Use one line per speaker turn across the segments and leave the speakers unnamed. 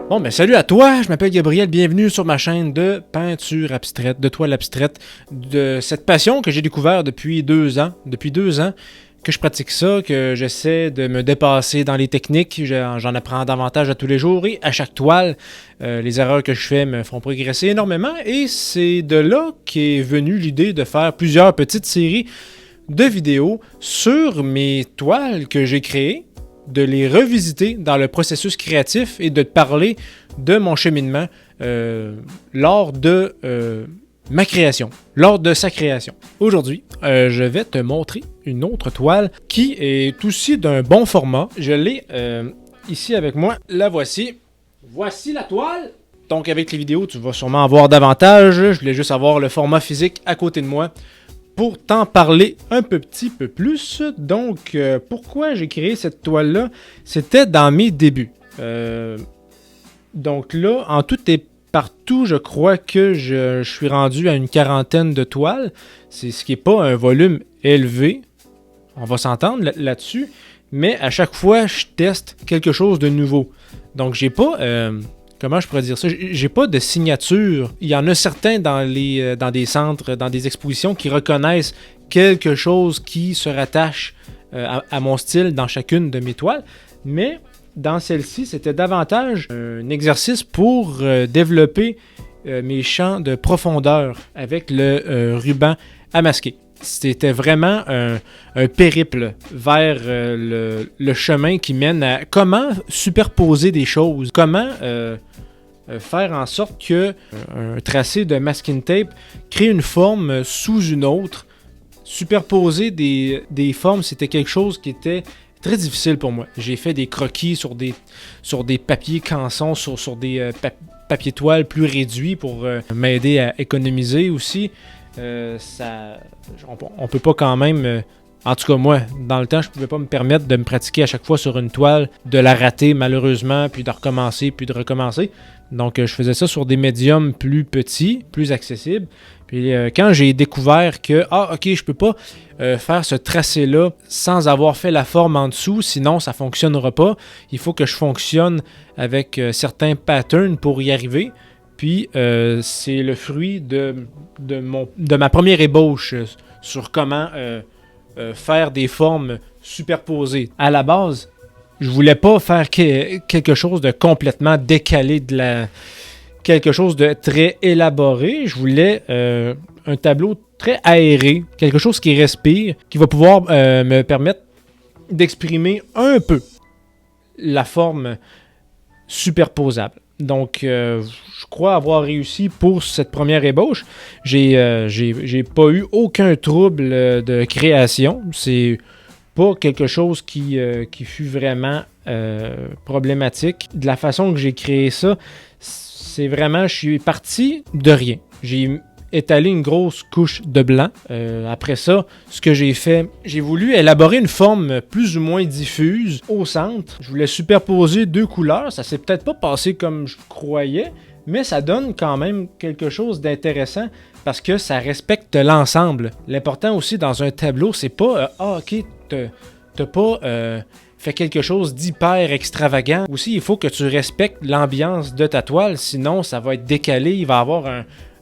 Bon, ben salut à toi, je m'appelle Gabriel, bienvenue sur ma chaîne de peinture abstraite, de toile abstraite, de cette passion que j'ai découvert depuis 2 ans. Depuis 2 ans que je pratique ça, que j'essaie de me dépasser dans les techniques, j'en apprends davantage à tous les jours et à chaque toile, les erreurs que je fais me font progresser énormément et c'est de là qu'est venue l'idée de faire plusieurs petites séries de vidéos sur mes toiles que j'ai créées, de les revisiter dans le processus créatif et de te parler de mon cheminement lors de ma création, lors de sa création. Aujourd'hui, je vais te montrer une autre toile qui est aussi d'un bon format. Je l'ai ici avec moi, la voici. Voici la toile. Donc avec les vidéos, tu vas sûrement en voir davantage. Je voulais juste avoir le format physique à côté de moi pour t'en parler un petit peu plus. Donc, pourquoi j'ai créé cette toile-là? C'était dans mes débuts. Donc là, en tout et partout, je crois que je suis rendu à une quarantaine de toiles. C'est ce qui n'est pas un volume élevé. On va s'entendre là-dessus. Mais à chaque fois, je teste quelque chose de nouveau. Donc, j'ai pas... comment je pourrais dire ça? J'ai pas de signature. Il y en a certains dans des centres, dans des expositions qui reconnaissent quelque chose qui se rattache à mon style dans chacune de mes toiles. Mais dans celle-ci, c'était davantage un exercice pour développer mes champs de profondeur avec le ruban à masquer. C'était vraiment un périple vers le chemin qui mène à comment superposer des choses, comment faire en sorte que un tracé de masking tape crée une forme sous une autre. Superposer des formes, c'était quelque chose qui était très difficile pour moi. J'ai fait des croquis sur des papiers canson, sur des papiers toiles plus réduits pour m'aider à économiser aussi. On peut pas quand même... en tout cas, moi, dans le temps, je pouvais pas me permettre de me pratiquer à chaque fois sur une toile, de la rater malheureusement, puis de recommencer, puis de recommencer. Donc, je faisais ça sur des médiums plus petits, plus accessibles. Puis quand j'ai découvert que, ok, je peux pas faire ce tracé-là sans avoir fait la forme en dessous, sinon ça fonctionnera pas. Il faut que je fonctionne avec certains patterns pour y arriver. Puis, c'est le fruit de ma première ébauche sur comment faire des formes superposées. À la base, je voulais pas faire quelque chose de complètement décalé, quelque chose de très élaboré. Je voulais un tableau très aéré, quelque chose qui respire, qui va pouvoir me permettre d'exprimer un peu la forme superposable. Donc, je crois avoir réussi pour cette première ébauche. J'ai pas eu aucun trouble de création. C'est pas quelque chose qui fut vraiment problématique. De la façon que j'ai créé ça, c'est vraiment, je suis parti de rien. J'ai étalé une grosse couche de blanc. Après ça, ce que j'ai fait, j'ai voulu élaborer une forme plus ou moins diffuse au centre. Je voulais superposer deux couleurs. Ça s'est peut-être pas passé comme je croyais, mais ça donne quand même quelque chose d'intéressant parce que ça respecte l'ensemble. L'important aussi dans un tableau, c'est pas ok, t'as pas fait quelque chose d'hyper extravagant. Aussi, il faut que tu respectes l'ambiance de ta toile, sinon ça va être décalé, il va avoir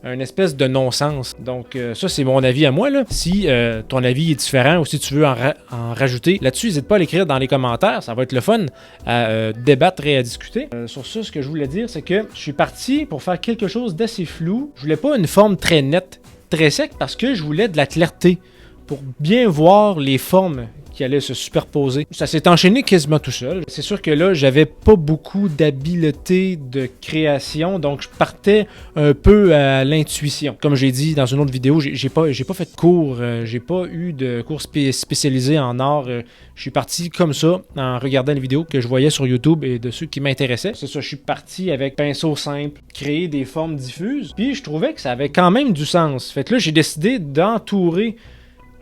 un espèce de non-sens. Donc ça, c'est mon avis à moi, là. Si ton avis est différent ou si tu veux en rajouter, là-dessus, n'hésite pas à l'écrire dans les commentaires. Ça va être le fun à débattre et à discuter. Sur ça, ce que je voulais dire, c'est que je suis parti pour faire quelque chose d'assez flou. Je voulais pas une forme très nette, très sec, parce que je voulais de la clarté pour bien voir les formes qui allaient se superposer. Ça s'est enchaîné quasiment tout seul. C'est sûr que là, j'avais pas beaucoup d'habileté de création, donc je partais un peu à l'intuition. Comme j'ai dit dans une autre vidéo, j'ai pas fait de cours, j'ai pas eu de cours spécialisés en art. Je suis parti comme ça, en regardant les vidéos que je voyais sur YouTube et de ceux qui m'intéressaient. C'est ça, je suis parti avec pinceau simple, créer des formes diffuses, puis je trouvais que ça avait quand même du sens. Fait que là, j'ai décidé d'entourer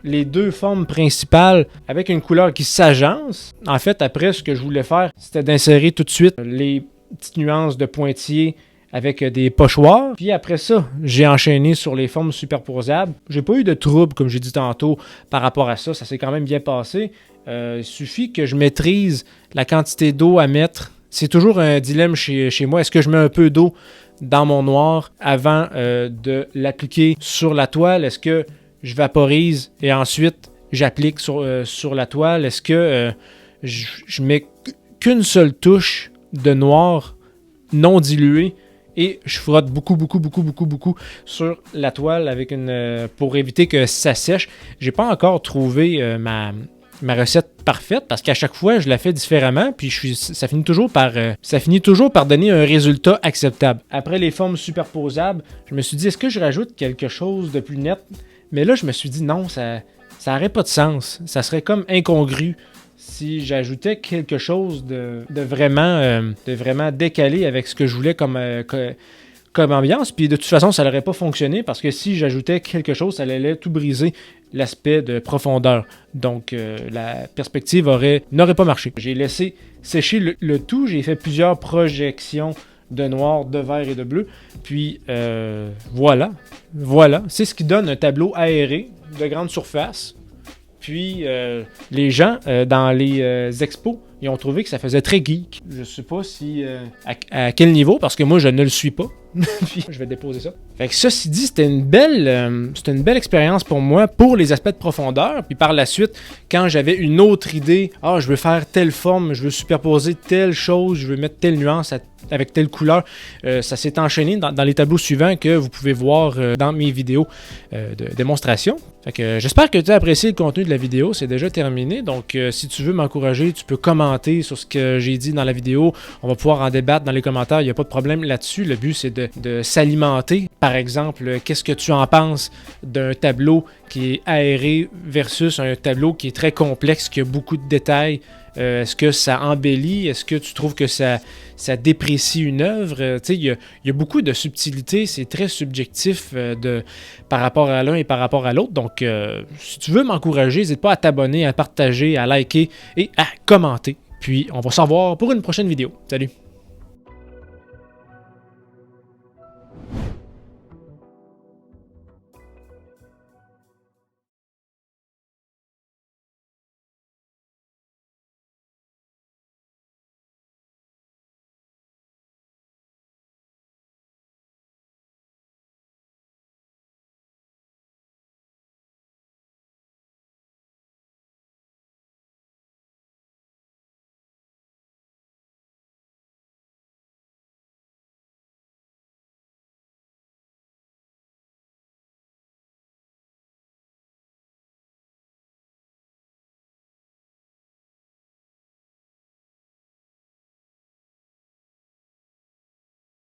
les deux formes principales avec une couleur qui s'agence. En fait, après, ce que je voulais faire, c'était d'insérer tout de suite les petites nuances de pointillés avec des pochoirs. Puis après ça, j'ai enchaîné sur les formes superposables. J'ai pas eu de trouble, comme j'ai dit tantôt, par rapport à ça. Ça s'est quand même bien passé. Il suffit que je maîtrise la quantité d'eau à mettre. c'est toujours un dilemme chez moi. Est-ce que je mets un peu d'eau dans mon noir avant de l'appliquer sur la toile? Est-ce que je vaporise et ensuite j'applique sur la toile? Est-ce que je mets qu'une seule touche de noir non dilué et je frotte beaucoup sur la toile avec pour éviter que ça sèche? J'ai pas encore trouvé ma recette parfaite parce qu'à chaque fois je la fais différemment puis ça finit toujours par donner un résultat acceptable. Après les formes superposables, je me suis dit est-ce que je rajoute quelque chose de plus net? Mais là je me suis dit non, ça n'aurait pas de sens. Ça serait comme incongru si j'ajoutais quelque chose de vraiment décalé avec ce que je voulais comme ambiance, puis de toute façon, ça n'aurait pas fonctionné parce que si j'ajoutais quelque chose, ça allait tout briser l'aspect de profondeur. Donc, la perspective n'aurait pas marché. J'ai laissé sécher le tout, j'ai fait plusieurs projections de noir, de vert et de bleu, puis voilà, c'est ce qui donne un tableau aéré de grande surface. Puis, les gens dans les expos, ils ont trouvé que ça faisait très geek. Je sais pas si à quel niveau, parce que moi, je ne le suis pas. Puis, je vais déposer ça. Fait que ceci dit, c'était une belle expérience pour moi, pour les aspects de profondeur. Puis par la suite, quand j'avais une autre idée, je veux faire telle forme, je veux superposer telle chose, je veux mettre telle nuance avec telle couleur, ça s'est enchaîné dans les tableaux suivants que vous pouvez voir dans mes vidéos de démonstration. Fait que j'espère que tu as apprécié le contenu de la vidéo, c'est déjà terminé. Donc si tu veux m'encourager, tu peux commenter sur ce que j'ai dit dans la vidéo. On va pouvoir en débattre dans les commentaires, il n'y a pas de problème là-dessus. Le but, c'est de s'alimenter. Par exemple, qu'est-ce que tu en penses d'un tableau qui est aéré versus un tableau qui est très complexe, qui a beaucoup de détails? Est-ce que ça embellit? Est-ce que tu trouves que ça déprécie une œuvre? Il y a beaucoup de subtilités, c'est très subjectif par rapport à l'un et par rapport à l'autre. Donc, si tu veux m'encourager, n'hésite pas à t'abonner, à partager, à liker et à commenter. Puis, on va s'en voir pour une prochaine vidéo. Salut!